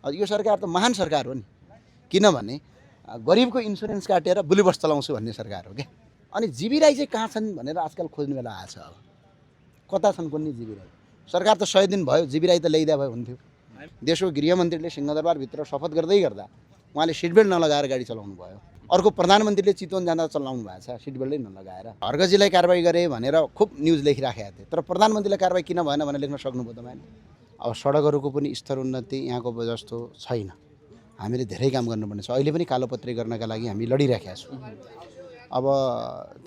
यो सरकार त महान सरकार हो नि, किनभने गरिबको इन्सुरेन्स काटेर बुली बस चलाउँछु भन्ने सरकार हो क्या। अनि जीवी राई चाहिँ कहाँ छन् भनेर आजकल खोज्ने बेला आएछ। अब कता छन् कुनै जीवी राई? सरकार त 100 दिन भयो, जीवी राई त ल्याइदिया भए हुन्थ्यो। देशको गृहमन्त्रीले सिंहदरबारभित्र शपथ गर्दै गर्दा उहाँले सिट बेल्ट नलगाएर गाडी चलाउनु भयो। अर्को प्रधानमन्त्रीले चितवन जाँदा चलाउनु भएको छ सिट बेल्टै नलगाएर। हर्गजीलाई कारबाही गरे भनेर खुब न्युज लेखिराखेका थिए, तर प्रधानमन्त्रीलाई कारबाही किन भएन भनेर लेख्न सक्नुभयो तपाईँले? अब सडकहरूको पनि स्तर उन्नति यहाँको जस्तो छैन। हामीले धेरै काम गर्नुपर्ने छ। अहिले पनि कालोपत्री गर्नका लागि हामी लडिराखेका छौँ। अब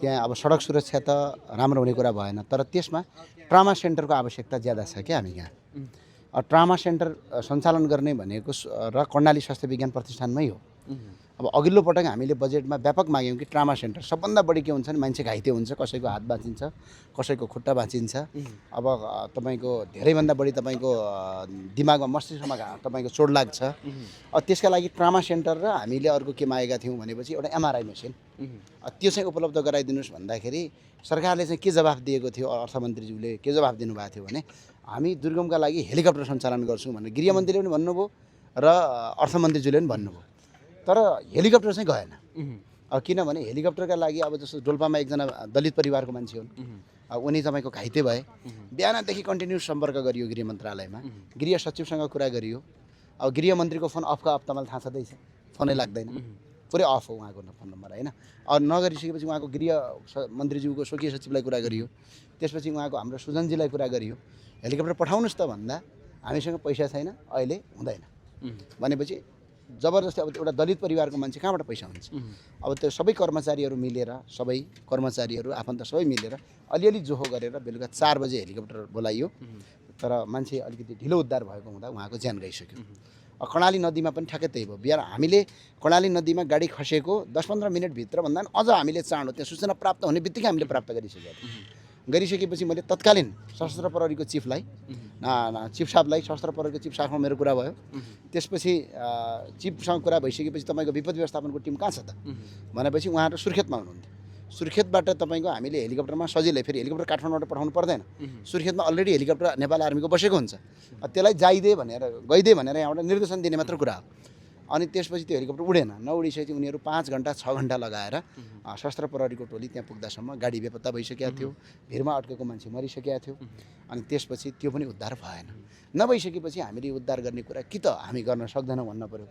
त्यहाँ अब सडक सुरक्षा त राम्रो हुने कुरा भएन, तर त्यसमा ट्रमा सेन्टरको आवश्यकता ज्यादा छ क्या। हामी यहाँ ट्रमा सेन्टर सञ्चालन गर्ने भनेको र कर्णाली स्वास्थ्य विज्ञान प्रतिष्ठानमै हो। अब अघिल्लो पटक हामीले बजेटमा व्यापक माग्यौँ कि ट्रमा सेन्टर। सबभन्दा बढी के हुन्छ भने मान्छे घाइते हुन्छ, कसैको हात भाँचिन्छ, कसैको खुट्टा भाँचिन्छ। अब तपाईँको धेरैभन्दा बढी तपाईँको दिमागमा मस्तिष्कमा तपाईँको चोट लाग्छ। त्यसका लागि ट्रमा सेन्टर र हामीले अर्को के मागेका थियौँ भनेपछि एउटा एमआरआई मेसिन त्यो चाहिँ उपलब्ध गराइदिनुहोस् भन्दाखेरि सरकारले चाहिँ के जवाफ दिएको थियो, अर्थमन्त्रीज्यूले के जवाफ दिनुभएको थियो भने हामी दुर्गमका लागि हेलिकप्टर सञ्चालन गर्छौँ भनेर गृहमन्त्रीले पनि भन्नुभयो र अर्थमन्त्रीज्यूले पनि भन्नुभयो, तर हेलिकप्टर चाहिँ गएन। अब किनभने हेलिकप्टरका लागि अब जस्तो डोल्पामा एकजना दलित परिवारको मान्छे हुन्, उनी तपाईँको घाइते भए। बिहानदेखि कन्टिन्युस सम्पर्क गरियो गृह मन्त्रालयमा, गृह सचिवसँग कुरा गरियो। अब गृहमन्त्रीको फोन अफका अफ तपाईँलाई थाहा छँदैछ, फोनै लाग्दैन, पुरै अफ हो उहाँको फोन नम्बर होइन। अब नगरिसकेपछि उहाँको गृह मन्त्रीज्यूको स्वकीय सचिवलाई कुरा गरियो, त्यसपछि उहाँको हाम्रो सुजनजीलाई कुरा गरियो। हेलिकप्टर पठाउनुहोस् त भन्दा हामीसँग पैसा छैन, अहिले हुँदैन भनेपछि जबरजस्ती अब एउटा दलित परिवारको मान्छे कहाँबाट पैसा हुन्छ? अब त्यो सबै कर्मचारीहरू मिलेर, सबै कर्मचारीहरू आफन्त सबै मिलेर अलिअलि जोहो गरेर बेलुका 4 बजे हेलिकप्टर बोलाइयो, तर मान्छे अलिकति ढिलो उद्धार भएको हुँदा उहाँको ज्यान गइसक्यो। कर्णाली नदीमा पनि ठ्याक्कै त्यही भयो। बिहान हामीले कर्णाली नदीमा गाडी खसेको 10-15 मिनटभित्र भन्दा पनि अझ हामीले चाँडो त्यहाँ सूचना प्राप्त हुने बित्तिकै हामीले प्राप्त गरिसकेपछि मैले तत्कालीन सशस्त्र प्रहरीको चिफलाई चिफ साहबलाई सशस्त्र प्रहरीको चिफ साहबसँग मेरो कुरा भयो। त्यसपछि चिफसँग कुरा भइसकेपछि तपाईँको विपद व्यवस्थापनको टिम कहाँ छ त भनेपछि उहाँहरू सुर्खेतमा हुनुहुन्थ्यो। सुर्खेतबाट तपाईँको हामीले हेलिकप्टरमा सजिलै, फेरि हेलिकप्टर काठमाडौँबाट पठाउनु पर्दैन, सुर्खेतमा अलरेडी हेलिकप्टर नेपाल आर्मीको बसेको हुन्छ। त्यसलाई गइदे भनेर यहाँबाट निर्देशन दिने मात्र कुरा हो। अनि त्यसपछि त्यो हेलिकप्टर उडेन, नउडिसकेपछि उनीहरू 5 घन्टा 6 घन्टा लगाएर सशस्त्र प्रहरीको टोली त्यहाँ पुग्दासम्म गाडी बेपत्ता भइसकेको थियो, भिरमा अड्केको मान्छे मरिसकेको थियो। अनि त्यसपछि त्यो पनि उद्धार भएन। नभइसकेपछि हामीले उद्धार गर्ने कुरा कि त हामी गर्न सक्दैनौँ भन्न पऱ्यो।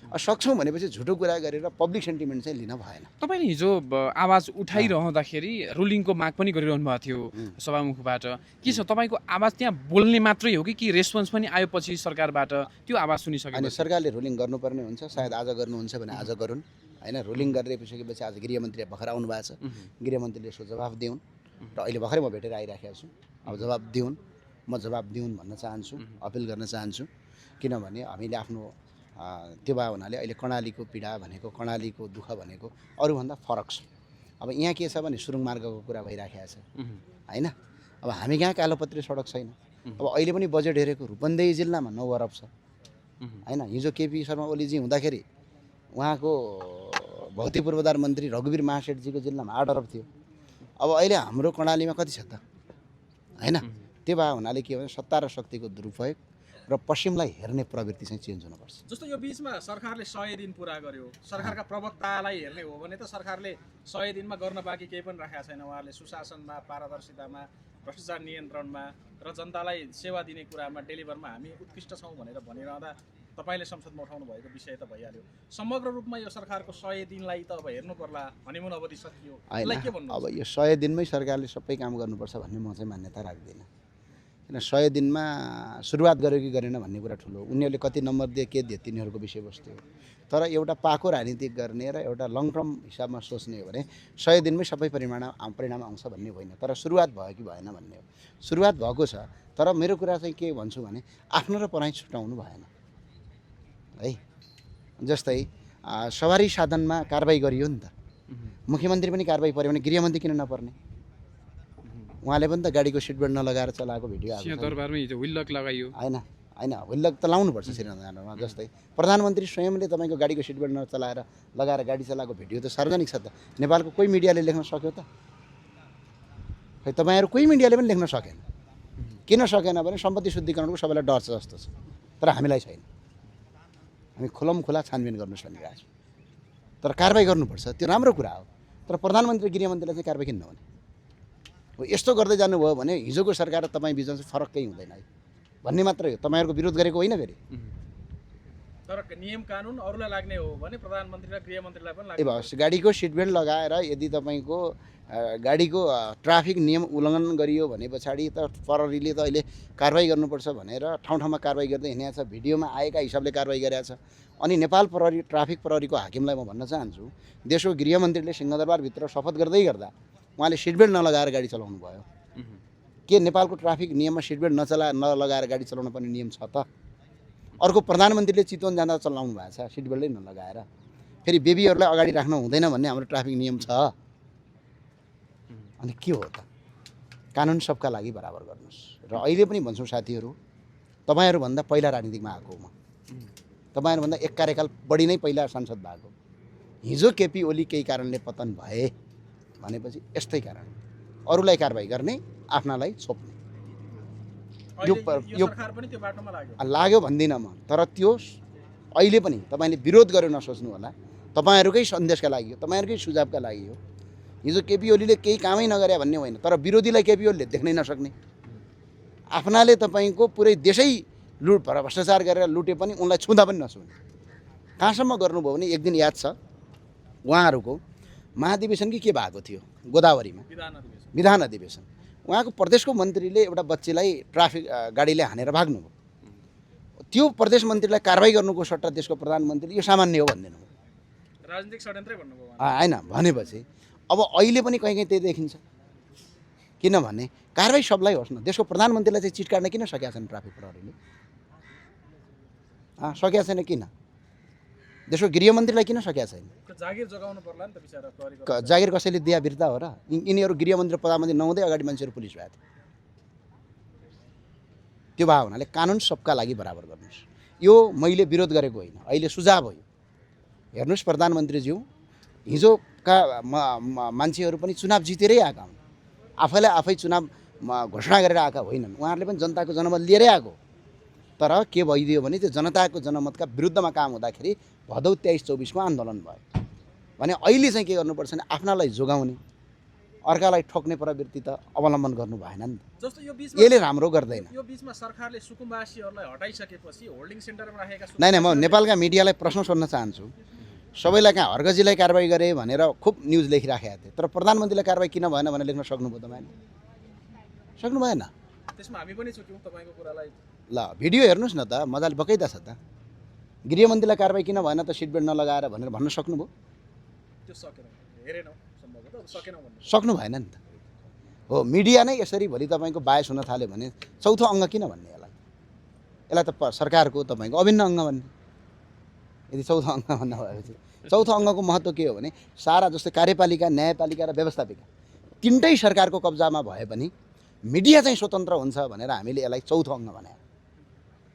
सक्छौँ भनेपछि झुटो कुरा गरेर पब्लिक सेन्टिमेन्ट चाहिँ लिन भएन। तपाईँले हिजो आवाज उठाइरहँदाखेरि रुलिङको माग पनि गरिरहनु भएको थियो सभामुखबाट। के छ तपाईँको आवाज त्यहाँ बोल्ने मात्रै हो कि रेस्पोन्स पनि आएपछि सरकारबाट त्यो आवाज सुनिसक्यो? अनि सरकारले रुलिङ गर्नुपर्ने हुन्छ, सायद आज गर्नुहुन्छ भने आज गरून् होइन। रुलिङ गरिसकेपछि आज गृहमन्त्री भर्खर आउनु भएको छ, गृहमन्त्रीले यसो जवाफ दिउन् र अहिले भर्खरै म भेटेर आइराखेको छु। अब जवाब दिउन्, म जवाब दिउन् भन्न चाहन्छु, अपिल गर्न चाहन्छु। किनभने हामीले आफ्नो त्यो भए हुनाले अहिले कर्णालीको पीडा भनेको, कर्णालीको दुःख भनेको अरूभन्दा फरक छ। अब यहाँ के छ भने सुरुङ मार्गको कुरा भइराखेको छ होइन। अब हामी कहाँ कालोपत्री सडक छैन। अब अहिले पनि बजेट हेरेको रूपन्देही जिल्लामा 9 अरब छ होइन। हिजो केपी शर्मा ओलीजी हुँदाखेरि उहाँको भौतिक पूर्वाधार मन्त्री रघुवीर महासेठजीको जिल्लामा 8 अरब थियो। अब अहिले हाम्रो कर्णालीमा कति छ त होइन। त्यो भए हुनाले के भने सत्ता र शक्तिको दुरुपयोग र पश्चिमलाई हेर्ने प्रवृत्ति चाहिँ चेन्ज हुनुपर्छ। जस्तो यो बीचमा सरकारले 100 दिन पुरा गर्यो, सरकारका प्रवक्तालाई हेर्ने हो भने त सरकारले 100 दिनमा गर्न बाँकी केही पनि राखेको छैन। उहाँहरूले सुशासनमा, पारदर्शितामा, भ्रष्टाचार नियन्त्रणमा र जनतालाई सेवा दिने कुरामा, डेलिभरमा हामी उत्कृष्ट छौँ भनेर भनिरहँदा तपाईँले संसदमा उठाउनु भएको विषय त भइहाल्यो। समग्र रूपमा यो सरकारको 100 दिनलाई त अब हेर्नु पर्ला, हनिमुन अवधि सकियो, यसलाई के भन्नु? अब यो 100 दिनमै सरकारले सबै काम गर्नुपर्छ भन्ने म चाहिँ मान्यता राख्दिनँ। किन 100 दिनमा सुरुवात गर्यो कि गरेन भन्ने कुरा ठुलो, उनीहरूले कति नम्बर दिए के दिए तिनीहरूको विषयवस्तु हो। तर एउटा पाको राजनीति गर्ने र एउटा लङ टर्म हिसाबमा सोच्ने हो भने 100 दिनमै सबै परिणाम आउँछ भन्ने होइन, तर सुरुवात भयो कि भएन भन्ने हो। सुरुवात भएको छ, तर मेरो कुरा चाहिँ के भन्छु भने आफ्नो र पराई छुटाउनु भएन है। जस्तै सवारी साधनमा कारबाही गरियो नि त, मुख्यमन्त्री पनि कारबाही पर्यो भने गृहमन्त्री किन नपर्ने? उहाँले पनि त गाडीको सिट बेल्ट नलगाएर चलाएको भिडियो आएको छ। दरबारमै हिजो हुइल्लक लगाइयो होइन होइन, हुइल्लक त लाउनुपर्छ सिंहदरबारमा। जस्तै प्रधानमन्त्री स्वयंले तपाईँको गाडीको सिट बेल्ट लगाएर गाडी चलाएको भिडियो त सार्वजनिक छ त। नेपालको कोही मिडियाले लेख्न सक्यो त? खै तपाईँहरू कोही मिडियाले पनि लेख्न सकेन। किन सकेन भने सम्पत्ति शुद्धिकरणको सबैलाई डर छ जस्तो छ, तर हामीलाई छैन। हामी खुला छानबिन गर्नुहोस् भनिरहेको छौँ। तर कारबाही गर्नुपर्छ, त्यो राम्रो कुरा हो। तर प्रधानमन्त्री गृहमन्त्रीलाई चाहिँ कारबाही किन नहुने हो? यस्तो गर्दै जानुभयो भने हिजोको सरकार र तपाईँ बिचमा चाहिँ फरक केही हुँदैन है भन्ने मात्रै हो। तपाईँहरूको विरोध गरेको होइन फेरि। तर नियम कानुन अरूलाई लाग्ने हो भने प्रधानमन्त्री र गृहमन्त्रीलाई पनि ए लाग्छ। भएपछि गाडीको सिट बेल्ट लगाएर यदि तपाईँको गाडीको ट्राफिक नियम उल्लङ्घन गरियो भने पछाडि त प्रहरीले त अहिले कारबाही गर्नुपर्छ भनेर ठाउँ ठाउँमा कारबाही गर्दै हिँडेको छ। भिडियोमा आएका हिसाबले कारबाही गरेको छ। अनि नेपाल प्रहरी ट्राफिक प्रहरीको हाकिमलाई म भन्न चाहन्छु, देशको गृहमन्त्रीले सिंहदरबारभित्र शपथ गर्दै गर्दा उहाँले सिट बेल्ट नलगाएर गाडी चलाउनु भयो। के नेपालको ट्राफिक नियममा सिट बेल्ट नलगाएर गाडी चलाउनु पर्ने नियम छ त? अर्को प्रधानमन्त्रीले चितवन जाँदा चलाउनु भएको छ सिट बेल्टै नलगाएर। फेरि बेबीहरूलाई अगाडि राख्नु हुँदैन भन्ने हाम्रो ट्राफिक नियम छ। अनि के हो त? कानुन सबका लागि बराबर गर्नुहोस्। र अहिले पनि भन्छौँ साथीहरू, तपाईँहरूभन्दा पहिला राजनीतिकमा आएको म, तपाईँहरूभन्दा एक कार्यकाल बढी नै पहिला सांसद भएको। हिजो केपी ओली केही कारणले पतन भए भनेपछि यस्तै कारण, अरूलाई कारबाही गर्ने, आफ्नालाई छोप्ने। यो सरकार पनि त्यो बाटोमा लाग्यो भन्दिनँ म, तर त्यो अहिले पनि तपाईँले विरोध गरेर नसोच्नु होला। तपाईँहरूकै सन्देशका लागि हो, तपाईँहरूकै सुझावका लागि हो। हिजो केपी ओलीले केही कामै नगरे भन्ने होइन, तर विरोधीलाई केपी ओलीले देख्नै नसक्ने। आफ्नाले तपाईँको पुरै देशै भ्रष्टाचार गरेर लुटे पनि उनलाई छुँदा पनि नछुने। कहाँसम्म गर्नुभयो भने एक दिन याद छ उहाँहरूको महाधिवेशन कि के भएको थियो गोदावरीमा, विधान अधिवेशन। उहाँको प्रदेशको मन्त्रीले एउटा बच्चीलाई ट्राफिक गाडीले हानेर भाग्नुभयो। त्यो प्रदेश मन्त्रीलाई कारबाही गर्नुको सट्टा देशको प्रधानमन्त्रीले यो सामान्य हो भनिदिनु भयो। राजनीतिक षड्यन्त्रै भन्नुभयो होइन भनेपछि अब अहिले पनि कहीँ त्यही देखिन्छ। किनभने कारबाही सबलाई होस् न, देशको प्रधानमन्त्रीलाई चाहिँ चिट काट्न किन सकेका छैन ट्राफिक प्रहरीले? सकेका छैन किन? देशको गृहमन्त्रीलाई किन सकेका छैन? जागिर जोगाउनु पर्ला नि त बिचारा प्रहरीको। जागिर कसैले दिया बिर्ता हो र? यिनीहरू गृहमन्त्री प्रधानमन्त्री नहुँदै अगाडि मान्छेहरू पुलिस भएको थियो। त्यो भए हुनाले कानुन सबका लागि बराबर गर्नुहोस्। यो मैले विरोध गरेको होइन, अहिले सुझाव हो। हेर्नुहोस् प्रधानमन्त्रीज्यू, हिजोका मान्छेहरू पनि चुनाव जितेरै आएका हुन्, आफैलाई आफै चुनाव घोषणा गरेर आएका होइनन्। उहाँहरूले पनि जनताको जनमत लिएरै आएको। तर के भइदियो भने त्यो जनताको जनमतका विरुद्धमा काम हुँदाखेरि भदौ 23-24 आन्दोलन भयो भने अहिले चाहिँ के गर्नुपर्छ भने आफ्नालाई जोगाउने, अर्कालाई ठोक्ने प्रवृत्ति त अवलम्बन गर्नु भएन नि त। जस्तो यो बीचमा यसले राम्रो गर्दैन। यो बीचमा सरकारले सुकुम्बासीहरूलाई हटाइसकेपछि होल्डिङ सेन्टरमा राखेका नै म नेपालका मिडियालाई प्रश्न सोध्न चाहन्छु। सबैलाई कहाँ हर्गजीलाई कारबाही गरे भनेर खुब न्युज लेखिराखेका थिए, तर प्रधानमन्त्रीलाई कारबाही किन भएन भनेर लेख्न सक्नुभयो तपाईँले? सक्नु भएन। त्यसमा हामी पनि चुक्यौँ तपाईँको कुरालाई। ल भिडियो हेर्नुहोस् न त, मजाले बकैदा छ त। गृहमन्त्रीलाई कारबाही किन भएन त सिट बेल्ट नलगाएर भनेर भन्न सक्नुभयो? त्यो सकेन, हेरेनौँ सम्भवतः सकेनौँ भन्नु सक्नु भएन नि त। हो मिडिया नै यसरी भोलि तपाईँको बायस हुन थाल्यो भने चौथो अङ्ग किन भन्ने यसलाई त सरकारको तपाईँको अभिन्न अङ्ग भन्ने। यदि चौथो अङ्ग भन्न भएपछि चौथो अङ्गको महत्त्व के हो भने सारा जस्तै कार्यपालिका, न्यायपालिका र व्यवस्थापिका तिनटै सरकारको कब्जामा भए पनि मिडिया चाहिँ स्वतन्त्र हुन्छ भनेर हामीले यसलाई चौथो अङ्ग भने।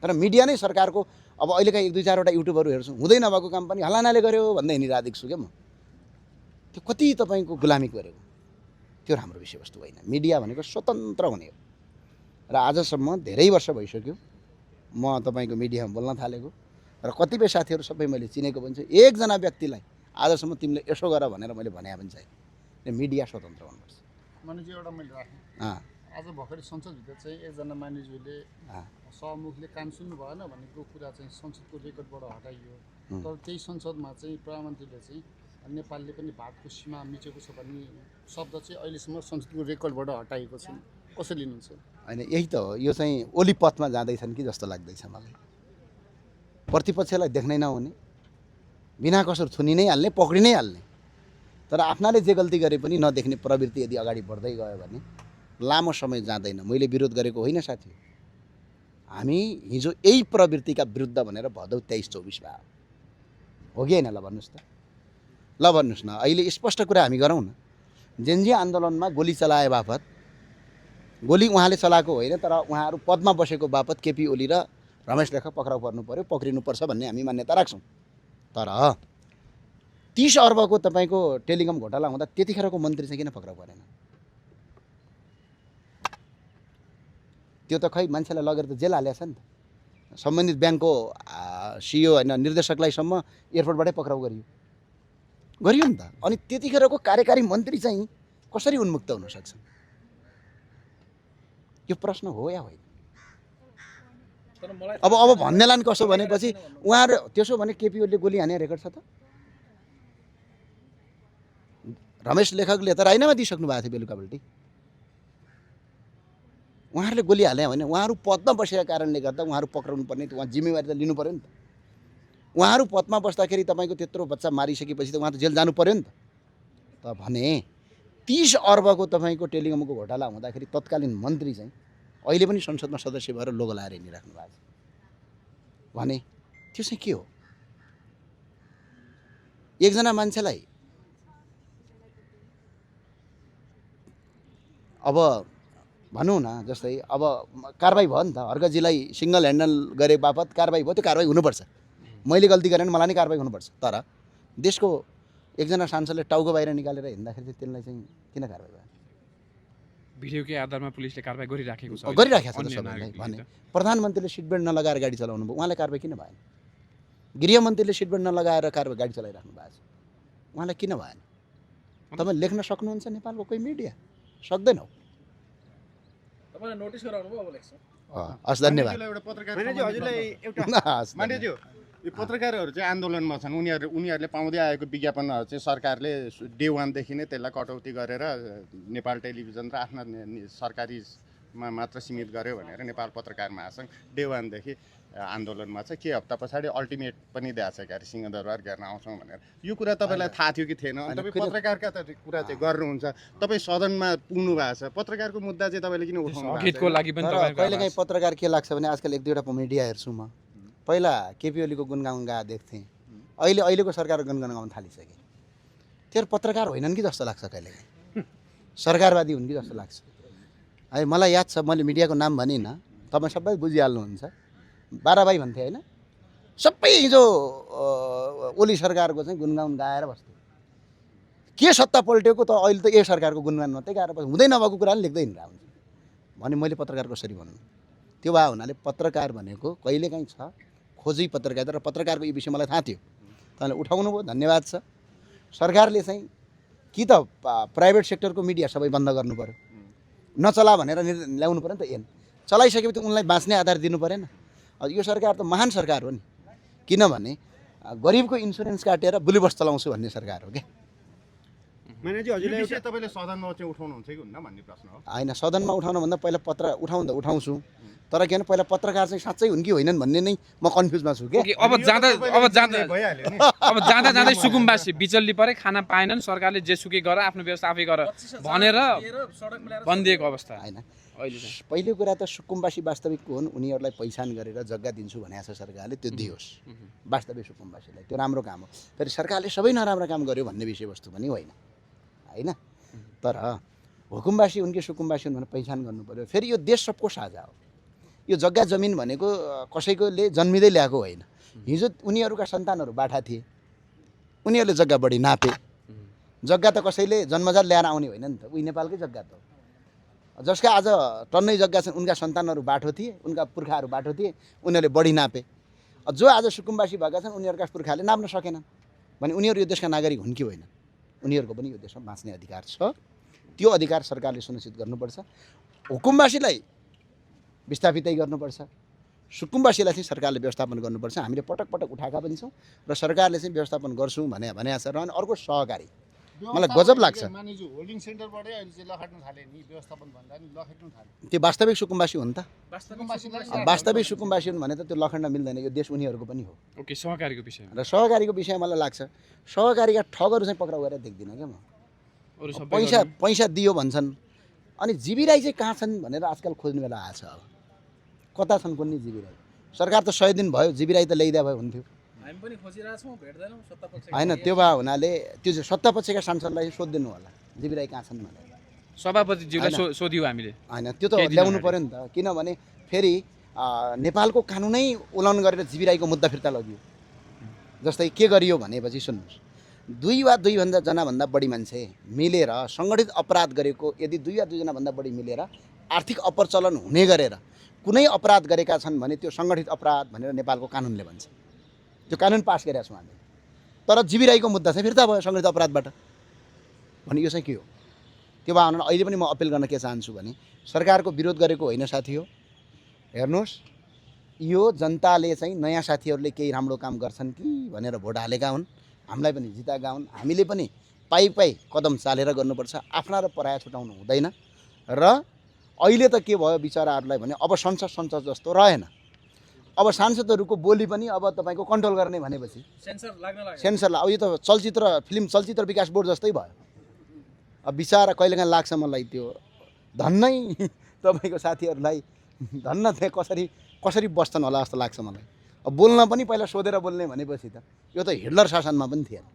तर मिडिया नै सरकारको, अब अहिलेका 1-2-4वटा युट्युबहरू हेर्छु, हुँदै नभएको काम पनि हलानाले गर्यो भन्दै हिँडिरहेको छु क्या म। त्यो कति तपाईँको गुलामी गरेको, त्यो राम्रो विषयवस्तु होइन। मिडिया भनेको स्वतन्त्र हुने हो। र आजसम्म धेरै वर्ष भइसक्यो म तपाईँको मिडियामा बोल्न थालेको, र कतिपय साथीहरू सबै मैले चिनेको पनि छु। एकजना व्यक्तिलाई आजसम्म तिमीले यसो गर भनेर मैले भने पनि छैन। मिडिया स्वतन्त्र हुनुपर्छ। मानिसजी एउटा मैले राखेँ, आज भर्खरै संसदभित्र चाहिँ एकजना मानिसहरूले सहमुखले कान सुन्नु भएन भनेको कुरा चाहिँ संसदको रेकर्डबाट हटाइयो। तर त्यही संसदमा चाहिँ प्रधानमन्त्रीले चाहिँ नेपालले पनि भारतको सीमा मिचेको छ भन्ने शब्द चाहिँ अहिलेसम्म संसदको रेकर्डबाट हटाइएको छ। कसरी लिनुहुन्छ? होइन यही त हो, यो चाहिँ ओली पथमा जाँदैछन् कि जस्तो लाग्दैछ मलाई। प्रतिपक्षलाई देख्नै नहुने, बिना कसर थुनि नै हाल्ने, पक्रि नै हाल्ने, तर आफ्नाले जे गल्ती गरे पनि नदेख्ने प्रवृत्ति यदि अगाडि बढ्दै गयो भने लामो समय जाँदैन। मैले विरोध गरेको होइन साथी, हामी हिजो यही प्रवृत्तिका विरुद्ध भनेर भदौ 23-24 भयो हो कि होइन? ल भन्नुहोस् त, ल भन्नुहोस् न। अहिले स्पष्ट कुरा हामी गरौँ न। जेनजी आन्दोलनमा गोली चलाए बापत, गोली उहाँले चलाएको होइन, तर उहाँहरू पदमा बसेको बापत केपी ओली र रमेश लेखक पक्राउ पर्नु पर्यो, पक्रिनुपर्छ भन्ने हामी मान्यता राख्छौँ। तर 30 अर्बको तपाईँको टेलिकम घोटाला हुँदा त्यतिखेरको मन्त्री चाहिँ किन पक्राउ परेन? त्यो त खै मान्छेलाई लगेर त जेल हालेको छ नि त। सम्बन्धित ब्याङ्कको सिइओ होइन निर्देशकलाई सम्म एयरपोर्टबाटै पक्राउ गरियो नि त। अनि त्यतिखेरको कार्यकारी मन्त्री चाहिँ कसरी उन्मुक्त हुन सक्छन्? यो प्रश्न हो या होइन? तर मलाई अब भन्नेला नि कसो भनेपछि उहाँहरू त्यसो भने केपी ओलीले गोली हाने रेकर्ड छ त? रमेश लेखकले त राजीनामा दिइसक्नु भएको थियो बेलुकापल्टि। उहाँहरूले गोली हाले होइन, उहाँहरू पदमा बसेका कारणले गर्दा उहाँहरू पक्राउनु पर्ने, उहाँ जिम्मेवारी त लिनु पर्यो नि त। उहाँहरू पदमा बस्दाखेरि तपाईँको त्यत्रो बच्चा मारिसकेपछि त उहाँ त जेल जानु पर्यो नि त। भने 30 अर्बको तपाईँको टेलिकमको घोटाला हुँदाखेरि तत्कालीन मन्त्री चाहिँ अहिले पनि संसदमा सदस्य भएर लोगो लाएर हिँडिराख्नु भएको छ भने त्यो चाहिँ के हो? एकजना मान्छेलाई अब भनौँ न, जस्तै अब कारबाही भयो नि त, हर्कजीलाई सिङ्गल ह्यान्डल गरे बापत कारबाही भयो, त्यो कारबाही हुनुपर्छ। मैले गल्ती गरेँ भने मलाई नै कारबाही हुनुपर्छ। तर देशको एकजना सांसदले टाउको बाहिर निकालेर हिँड्दाखेरि चाहिँ त्यसलाई चाहिँ किन कारबाही भयो? भिडियोकै आधारमा पुलिसले कारबाही गरिराखेको छ। गरिराखेको छ सबैलाई। भने प्रधानमन्त्रीले सिट बेल्ट नलगाएर गाडी चलाउनु भयो, उहाँलाई कारबाही किन भएन? गृहमन्त्रीले सिट बेल्ट नलगाएर गाडी चलाइराख्नु भएको छ, उहाँलाई किन भएन? तपाईँ लेख्न सक्नुहुन्छ नेपालको कोही मिडिया? सक्दैनौ। तपाईँले नोटिस गराउनु भयो, अब लेख्छ। हस्, धन्यवाद। एउटा पत्रकार हजुरलाई एउटा हस्, मान्यज्यू, यो पत्रकारहरू चाहिँ आन्दोलनमा छन्। उनीहरूले पाउँदै आएको विज्ञापनहरू चाहिँ सरकारले डे 1 देखि नै त्यसलाई कटौती गरेर नेपाल टेलिभिजन र आफ्ना सरकारीमा मात्र सीमित गर्यो भनेर नेपाल पत्रकार महासङ्घ डे 1 देखि आन्दोलनमा छ। के हप्ता पछाडि अल्टिमेट पनि दिएको छ क्यारे सिंहदरबार गर्न आउँछौँ भनेर। यो कुरा तपाईँलाई थाहा थियो कि थिएन? अनि तपाईँ पत्रकारका कुरा चाहिँ गर्नुहुन्छ, तपाईँ सदनमा पुग्नु भएको छ, पत्रकारको मुद्दा चाहिँ तपाईँले किन उठाउनु भएको हितको लागि पनि तर कहिलेकाहीँ पत्रकार के लाग्छ भने आजकल 1-2वटा मिडिया हेर्छु म, पहिला केपी ओलीको गुनगान गा देख्थेँ, अहिलेको सरकार गुनगान गाउन थालिसके। त्यो पत्रकार होइनन् कि जस्तो लाग्छ, कहिलेकाहीँ सरकारवादी हुन् कि जस्तो लाग्छ। है, मलाई याद छ, मैले मिडियाको नाम भनिनँ, तपाईँ सबै बुझिहाल्नुहुन्छ। 12 भाइ भन्थे होइन, सबै हिजो ओली सरकारको चाहिँ गुनगान गाएर बस्थ्यो। के सत्ता पल्टेको त अहिले त ए सरकारको गुनगान मात्रै गाएर बस्छ, हुँदै नभएको कुरा लेख्दै हिँडेर हुन्छ भने मैले पत्रकार कसरी भन्नु? त्यो भए हुनाले पत्रकार भनेको कहिलेकाहीँ छ खोजी पत्रकारिता, र पत्रकारको यो विषय मलाई थाहा थियो, तपाईँले उठाउनु भयो, धन्यवाद छ। सरकारले चाहिँ कि त प्राइभेट सेक्टरको मिडिया सबै बन्द गर्नु पऱ्यो, नचला भनेर ल्याउनु पऱ्यो नि त। चलाइसकेपछि उनलाई बाँच्ने आधार दिनु परेन? यो सरकार त महान सरकार हो नि, किनभने गरिबको इन्सुरेन्स काटेर बुली बस चलाउँछु भन्ने सरकार हो क्या। मान्यज्यू, हजुरले तपाईँले सदनमा चाहिँ उठाउनुहुन्छ कि हुन्न भन्ने प्रश्न हो। होइन, सदनमा उठाउनुभन्दा पहिला उठाउँछु, तर किन पहिला पत्रकार चाहिँ साँच्चै हुन् कि होइनन् भन्ने नै म कन्फ्युजमा छु क्या। अब जाँदा सुकुम्बासी बिचल्ली परे, खाना पाएनन्, सरकारले जेसुकै गर, आफ्नो व्यवस्था आफै गर भनेर बन्दिएको अवस्था होइन। अहिले पहिलो कुरा त सुकुम्बासी वास्तविक हुन्, उनीहरूलाई पहिचान गरेर जग्गा दिन्छु भनेको छ सरकारले, त्यो दियोस् वास्तविक सुकुम्बासीलाई, त्यो राम्रो काम हो। फेरि सरकारले सबै नराम्रो काम गर्यो भन्ने विषयवस्तु पनि होइन, होइन। तर हुकुमबासी हुन् कि सुकुम्बासी हुन् भनेर पहिचान गर्नु पऱ्यो। फेरि यो देश सबको साझा हो। यो जग्गा जमिन भनेको कसैकोले जन्मिँदै ल्याएको होइन। हिजो उनीहरूका सन्तानहरू बाठा थिए, उनीहरूले जग्गा बढी नापे। जग्गा त कसैले जन्मजात ल्याएर आउने होइन नि त, उही नेपालकै जग्गा त हो। जसका आज टन्नै जग्गा छन्, उनका सन्तानहरू बाठो थिए, उनका पुर्खाहरू बाठो थिए, उनीहरूले बढी नापे। जो आज सुकुम्बासी भएका छन् उनीहरूका पुर्खाले नाप्न सकेनन् भने उनीहरू यो देशका नागरिक हुन् कि होइन? उनीहरूको पनि यो देशमा बाँच्ने अधिकार छ। त्यो अधिकार सरकारले सुनिश्चित गर्नुपर्छ। हुकुमबासीलाई विस्थापितै गर्नुपर्छ, सुकुम्बासीलाई चाहिँ सरकारले व्यवस्थापन गर्नुपर्छ। हामीले पटक पटक उठाएका पनि छौँ र सरकारले चाहिँ व्यवस्थापन गर्छौँ भनेको छ। र अनि अर्को सहकारी, मलाई गजब लाग्छ, मानिजु होल्डिङ सेन्टरबाटै अहिले चाहिँ लखेट्न थाले नि, व्यवस्थापन भन्दा नि लखेट्न थाले। त्यो वास्तविक सुकुम्बासी हो नि त। सुकुम्बासीलाई वास्तविक सुकुम्बासी हुन् भने त त्यो लखेट्न मिल्दैन, यो देश उनीहरूको पनि हो। ओके, सहकारीको विषय र सहकारीको विषय मलाई लाग्छ सहकारीका ठगहरू चाहिँ पक्राउ गरेर देख्दिनँ क्या म। पैसा दियो भन्छन्, अनि जीवी राई चाहिँ कहाँ छन् भनेर आजकल खोज्ने बेला आएछ। अब कता छन् कुनै जीवी राई? सरकार त 100 दिन भयो, जीवी राई त ल्याइदिया भए हुन्थ्यो। हामी पनि खोजिरहेछौँ, भेट्दैनौँ सत्ता पक्ष। होइन, त्यो भए हुनाले त्यो सत्ता पक्षका सांसदलाई सोधिदिनु होला जीवी राई कहाँ छन् भनेर। सभापतिज्यूलाई सोधियो हामीले। होइन, त्यो त ल्याउनु पऱ्यो नि त, किनभने फेरि नेपालको कानुनै उल्लङ्घन गरेर जीवी राईको मुद्दा फिर्ता लगियो। जस्तै के गरियो भनेपछि सुन्नुहोस्, 2 वा 2 जनाभन्दा बढी मान्छे मिलेर सङ्गठित अपराध गरेको, यदि 2 वा 2 जनाभन्दा बढी मिलेर आर्थिक अपरचलन हुने गरेर कुनै अपराध गरेका छन् भने त्यो सङ्गठित अपराध भनेर नेपालको कानुनले भन्छ। त्यो कानुन पास गरेका छौँ हामी। तर जीवी राईको मुद्दा चाहिँ फिर्ता भयो सङ्गठित अपराधबाट भने यो चाहिँ के हो? त्यो भए हुनाले अहिले पनि म अपिल गर्न के चाहन्छु भने सरकारको विरोध गरेको होइन साथी हो, हेर्नुहोस् यो जनताले चाहिँ नयाँ साथीहरूले केही राम्रो काम गर्छन् कि भनेर भोट हालेका हुन्, हामीलाई पनि जिताएका हुन्। हामीले पनि पाइ कदम चालेर गर्नुपर्छ, आफ्ना र पराया छुटाउनु हुँदैन। र अहिले त के भयो बिचराहरूलाई भने अब संसद जस्तो रहेन। अब सांसदहरूको बोली पनि अब तपाईँको कन्ट्रोल गर्ने भनेपछि सेन्सर लाग्न लाग्यो। सेन्सर अब यो त चलचित्र विकास बोर्ड जस्तै भयो। अब बिचरा कहिलेकाहीँ लाग्छ मलाई त्यो धन्नै तपाईँको साथीहरूलाई धन्न चाहिँ कसरी बस्छन् होला जस्तो लाग्छ मलाई। अब बोल्न पनि पहिला सोधेर बोल्ने भनेपछि त यो त हिटलर शासनमा पनि थिएन।